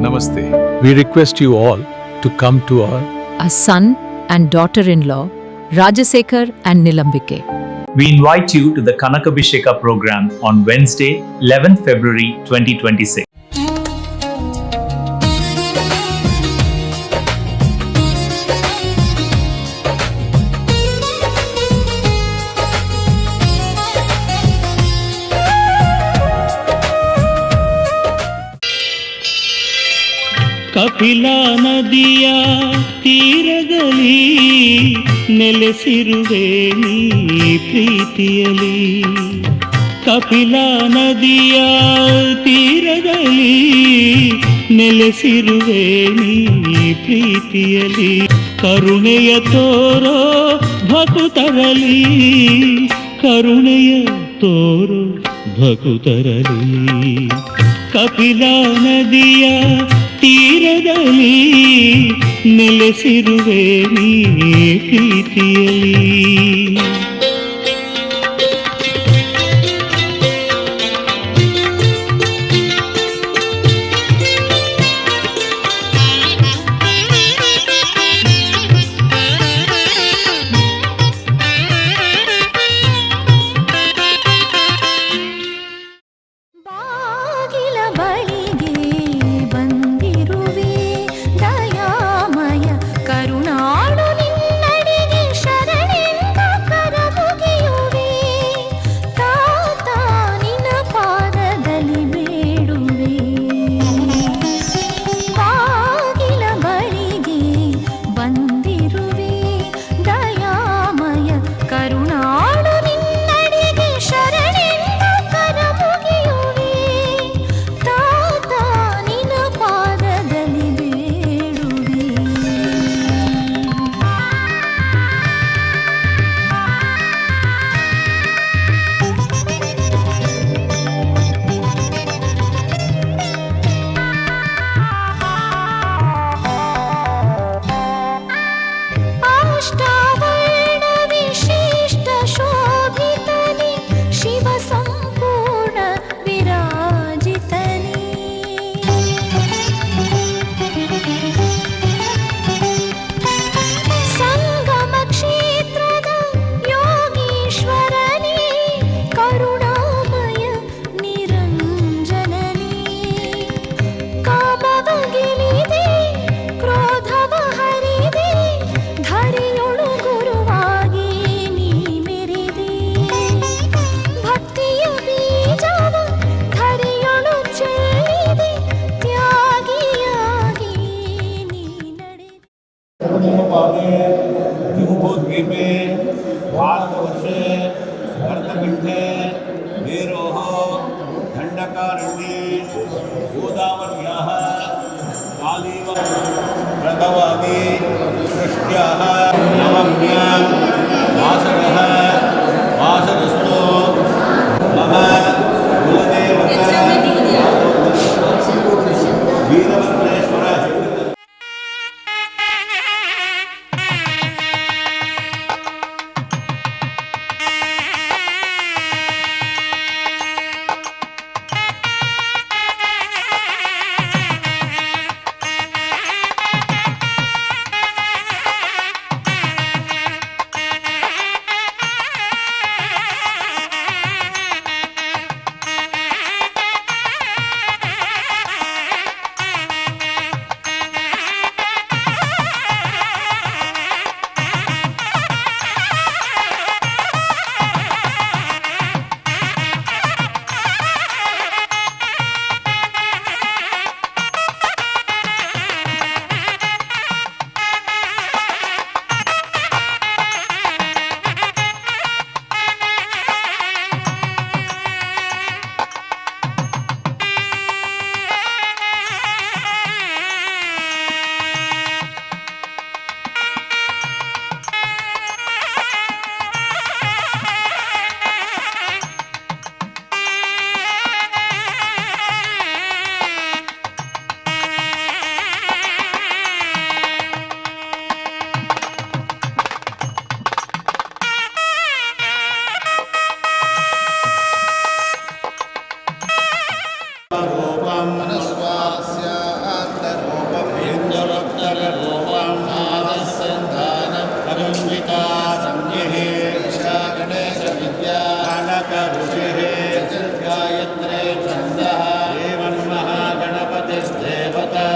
Namaste. We request you all to come to our son and daughter-in-law, Rajasekhar and Nilambike. We invite you to the Kanakabhisheka program on Wednesday, 11th February 2026. Kapila ನದಿಯ ತೀರದಲ್ಲಿ ನೆಲೆಸಿರುವೆ ನೀ ಪ್ರೀತಿಯಲಿ. ಕಪಿಲಾ ನದಿಯ ತೀರದಲ್ಲಿ ನೆಲೆಸಿರುವೆ ನೀ ಪ್ರೀತಿಯಲಿ. ಕರುಣೆಯ ತೋರೋ ಭಕುತರಲಿ, ಕರುಣೆಯ ತೋರೋ ಭಕುತರಲಿ. ಕಪಿಲಾ ನದಿಯ ತೀರದಲ್ಲಿ ನೆಲೆಸಿರುವೆ ನೀ ಪ್ರೀತಿಯಲಿ. जम्बूद्वीपे भारतवर्षे भरतखण्डे मेरोः दण्डकारण्ये गोदावर्याः कालीव प्रभवादि सृष्ट्याः नवम्यां वासरः वासरस्तु मम कुलदेवता वीरभद्रेश्वर ऋषिः गायत्रे छन्दः देवन्महागणपतिर्देवता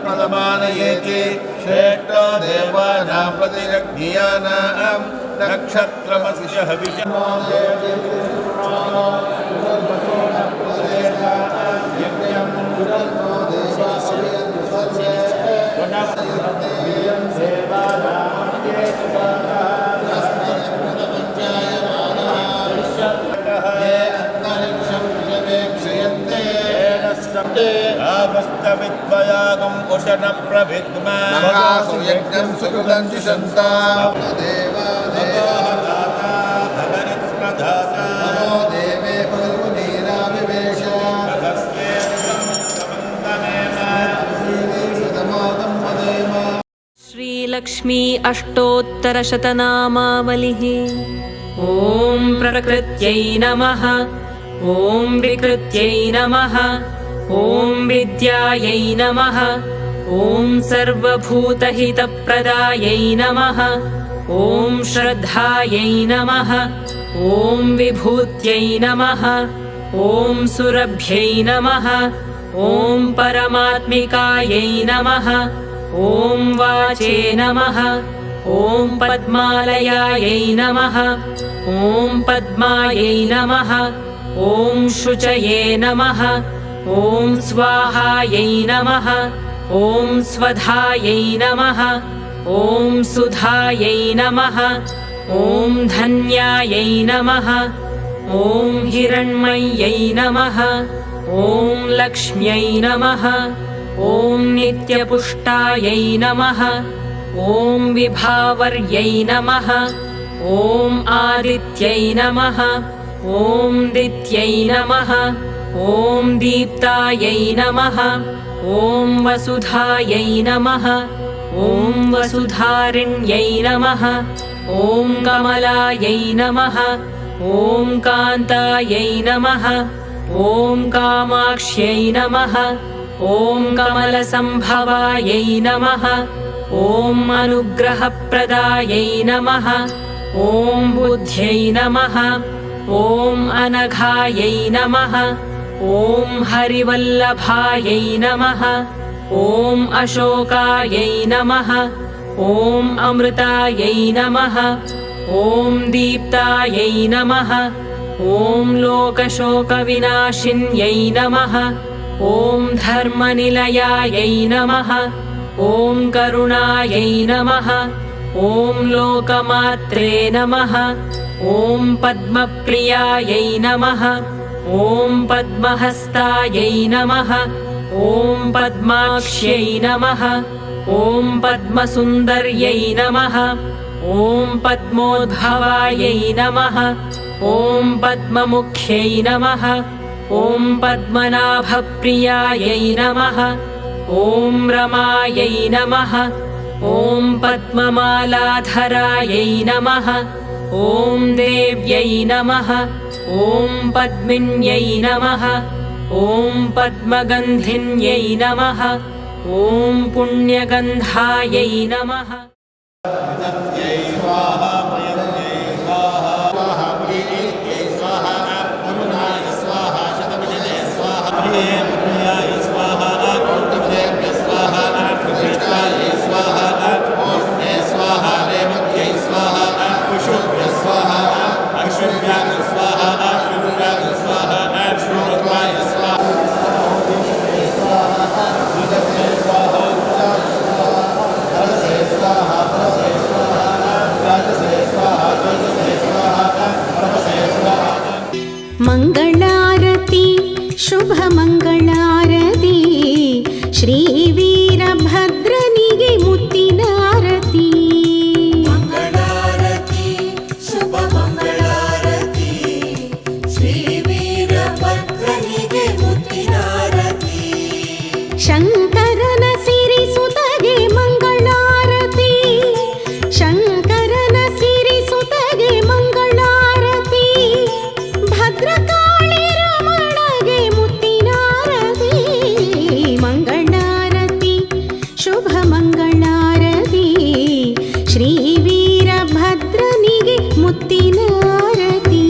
प्रदमानयेति श्रेष्ठो देवानां प्रतिरज्ञानां नक्षत्रमस्य हविषम् आवस्थविद्वयागं उशन प्रभिद्मा यज्ञं सुकृतं जुषन्तां देवदाता भगरित्प्रधाता नमो देवे फल्गुनीराविवेश श्रीलक्ष्मी अष्टोत्तरशतनामावलिः। ॐ प्रकृत्यै नमः, ॐ विकृत्यै नमः, ॐ विद्यायै नमः, ॐ सर्वभूतहितप्रदायै नमः, ॐ श्रद्धायै नमः, ॐ विभूत्यै नमः, ॐ सुरभ्यै नमः, ॐ परमात्मिकायै नमः, ॐ वाचे नमः, ॐ पद्मालयायै नमः, ॐ पद्मायै नमः, ॐ शुचये नमः, ॐ स्वाहायै नमः, ॐ स्वधायै नमः, ॐ सुधायै नमः, ॐ धन्यायै नमः, ॐ हिरण्मय्यै नमः, ॐ लक्ष्म्यै नमः, ॐ नित्यपुष्टायै नमः, ॐ विभावर्यै नमः, ॐ आदित्यै नमः, ॐ दित्यै नमः, ॐ दीप्तायै नमः, ॐ वसुधायै नमः, ॐ वसुधारिण्यै नमः, ॐ कमलायै नमः, ॐ कान्तायै नमः, ॐ कामाक्ष्यै नमः, ॐ कमलसम्भवायै नमः, ॐ अनुग्रहप्रदायै नमः, ॐ बुद्ध्यै नमः, ॐ अनघायै नमः, ॐ हरिवल्लभायै नमः, ॐ अशोकायै नमः, ॐ अमृतायै नमः, ॐ दीप्तायै नमः, ॐ लोकशोकविनाशिन्यै नमः, ॐ धर्मनिलयायै नमः, ॐ करुणायै नमः, ॐ लोकमात्रे नमः, ॐ पद्मप्रियायै नमः, ॐ पद्महस्तायै नमः ॐ पद्माक्ष्यै नमः ॐ पद्मसुन्दर्यै नमः ॐ पद्मोद्भवायै नमः ॐ पद्ममुख्यै नमः ॐ पद्मनाभप्रियायै नमः ॐ रमायै नमः ॐ पद्ममालाधरायै नमः ॐ देव्यै नमः ॐ पद्मिन्यै नमः ॐ पद्मगन्धिन्यै नमः ॐ पुण्यगन्धायै नमः जय स्वाहा प्रियंजय स्वाहा स्वाहा प्रियंजय स्वाहा अरुणाय स्वाहा शतभिषजे स्वाहा प्रिये पुण्याय स्वाहा कुटुम्बेभ्यः स्वाहा प्रतिष्ठाय स्वाहा ओष्णे स्वाहा रेवत्यै स्वाहा कुशुभ्यः स्वाहा अक्षुभ्याय स्वाहा शुभ्याय स्वाहा शुभ्राय स्वाहा ಮಂಗಳಾರತಿ ಶುಭ ಮಂಗಳಾರತಿ ಶ್ರೀ ವೀರಭದ್ರನಿಗೆ ಮುತ್ತಿನಾರತಿ ಮಂಗಳಾರತಿ ಶುಭ ಮಂಗಳಾರತಿ ಶ್ರೀ ವೀರಭದ್ರನಿಗೆ ಮುತ್ತಿನಾರತಿ ಶಂಕರನ ಸಿರಿಸುತಗೆ ಮಂಗಳಾರತಿ ಶಂಕರನ ಸಿರಿಸುತಗೆ ಮಂಗಳಾರತಿ ಭದ್ರಕಾಳಿ ರಮಣಗೆ ಮುತ್ತಿನಾರತಿ ಮಂಗಳಾರತಿ ಶುಭ ಮಂಗಳಾರತಿ ಶ್ರೀ ವೀರಭದ್ರನಿಗೆ ಮುತ್ತಿನಾರತಿ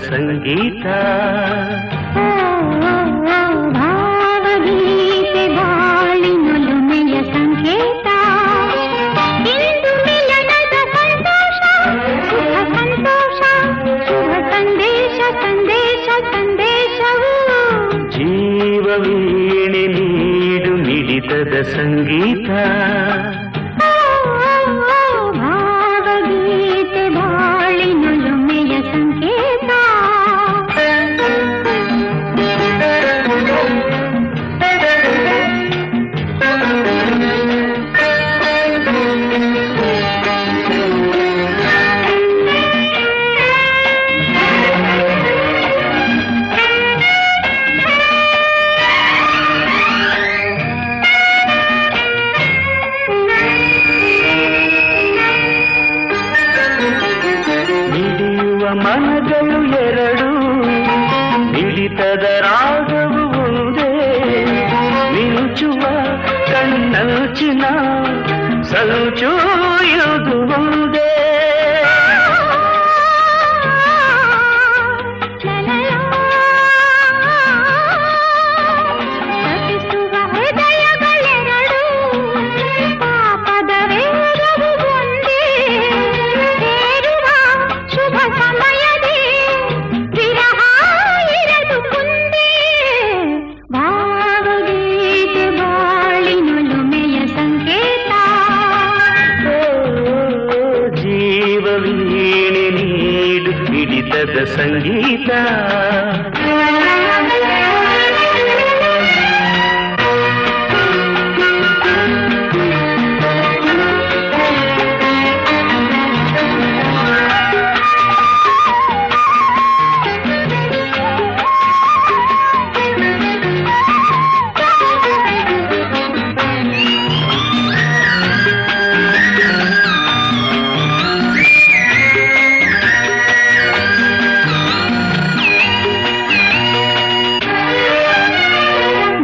ಸಂಗೀತ. ಭಾವಗೀತೆ ಬಾಳಿನೊಲುಮೆಯ ಸಂಕೇತ. ಇಂದು ಮಿಲನದ ಸಂತೋಷ, ಸುಖ ಸಂತೋಷ, ಶುಭ ಸಂದೇಶ, ಸಂದೇಶ ಸಂದೇಶವು. ಜೀವವೀಣೆ ನೀಡು ಮಿಡಿತದ ಸಂಗೀತ. ಭಾವಗೀತೆ ಬಾಳಿನೊಲುಮೆಯ ಸಂಕೇತ. ಮನಗಳು ಎರಡು, ಮಿಡಿತದ ರಾಗವು ಒಂದೇ. ಮಿಂಚುವ ಕಣ್ಣಂಚಿನ ಸಂಚು ಇದು ಒಂದೇ. ತಪಿಸುವ ಹೃದಯಗಳೆರಡು, ಪಾಪದ ವೇಗವು ಒಂದೇ. ಸೇರುವ ಶುಭ ಸಮಯದೇ ವಿರಹ ಇರದು ಮುಂದೆ. ಭಾವಗೀತೆ ಬಾಳಿನೊಲುಮೆಯ ಸಂಕೇತ. ಜೀವವೀಣೆ ನೀಡು ಹಿಡಿತದ ಸಂಗೀತ.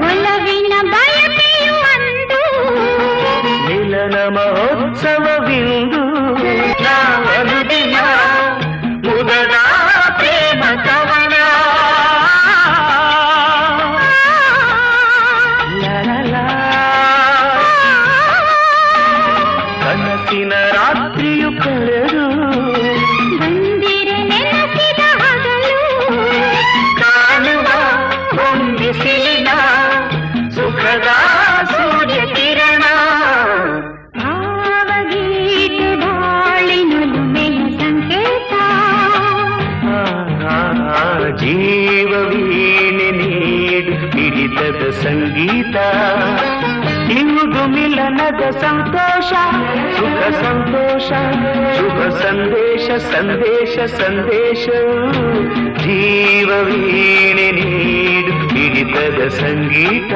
ಒಲವಿನ ಬಯಕೆಯು ಅಂದು, ಮಿಲನ ಮಹೋತ್ಸವವಿಂದು. ನಾವನು ದಿನ ಮುದದ ಪ್ರೇಮ ಕವನ. ಲಲಲಾ. ಕನಸಿನ ರಾತ್ರಿಯು ಕಳೆದು ಬಂದಿರೆ ನೆನಪಿದ ಹಗಲು. ಕಾಣುವ ಹೊಂದಿಸಿಲಿನ ಸುಖದ ಸೂರ್ಯ ಕಿರಣ. ಭಾವಗೀತೆ ಬಾಳಿನೊಲುಮೆಯ ಸಂಕೇತ. ಜೀವವೀಣೆ ನೀಡು ಹಿಡಿತದ ಸಂಗೀತ. ಇಂದು ಮಿಲನದ ಸಂತೋಷ, ಸುಖ ಸಂತೋಷ, ಶುಭ ಸಂದೇಶ, ಸಂದೇಶ ಸಂದೇಶ. ಜೀವವೀಣೆ ನೀಡು ಹಿಡಿತದ ಸಂಗೀತ.